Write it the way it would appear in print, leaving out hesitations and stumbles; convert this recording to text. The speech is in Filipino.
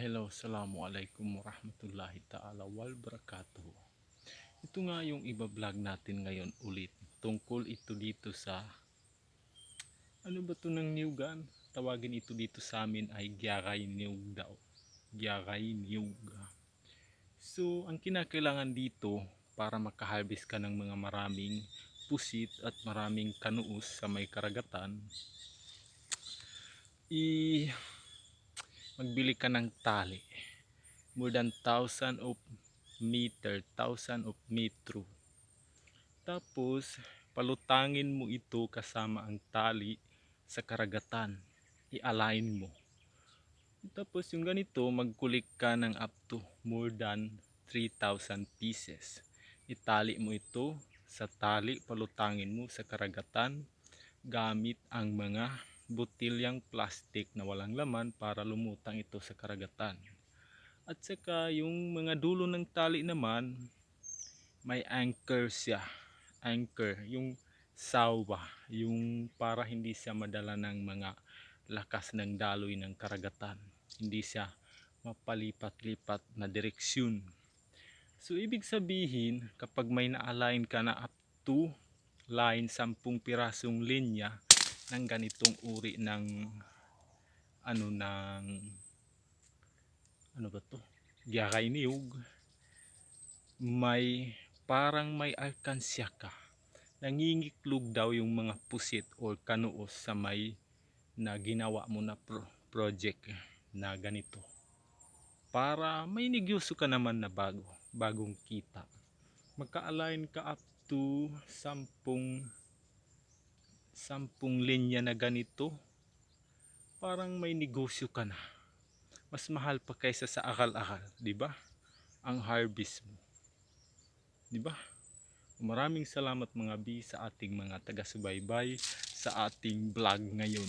Hello, assalamualaikum warahmatullahi ta'ala wabarakatuh. Ito nga yung iba-vlog natin ngayon ulit. Tungkol ito dito sa, ano ba to ng niyugan? Tawagin ito dito sa amin ay gyaray niyug daw. Gyaray niyug. So, ang kinakailangan dito para makaharvest ka ng mga maraming pusit at maraming kanuos sa may karagatan, magbili ka ng tali. More than 1,000 of metro. Tapos palutangin mo ito kasama ang tali sa karagatan, i-align mo. Tapos yung ganito, magkulik ka ng up to more than 3,000 pieces. Itali mo ito sa tali, palutangin mo sa karagatan gamit ang mga botilyang plastic na walang laman para lumutang ito sa karagatan. At saka yung mga dulo ng tali naman, may anchor siya. Anchor, yung sawa, yung para hindi siya madala ng mga lakas ng daloy ng karagatan. Hindi siya mapalipat-lipat na direksyon. So ibig sabihin, kapag may na-align ka na up to line 10 pirasong linya ng ganitong uri ng ano ba to? Gyaray niyog, parang may alkansya ka. Nangingiklog daw yung mga pusit or kanuos sa may na ginawa mo na project na ganito. Para may negosyo ka naman na bagong kita. Magka-align ka up to 10 linya na ganito. Parang may negosyo ka na. Mas mahal pa kaysa sa akal-akal, di ba? Ang harvest mo. Di ba? Maraming salamat mga bi sa ating mga taga-subaybay sa ating vlog ngayon.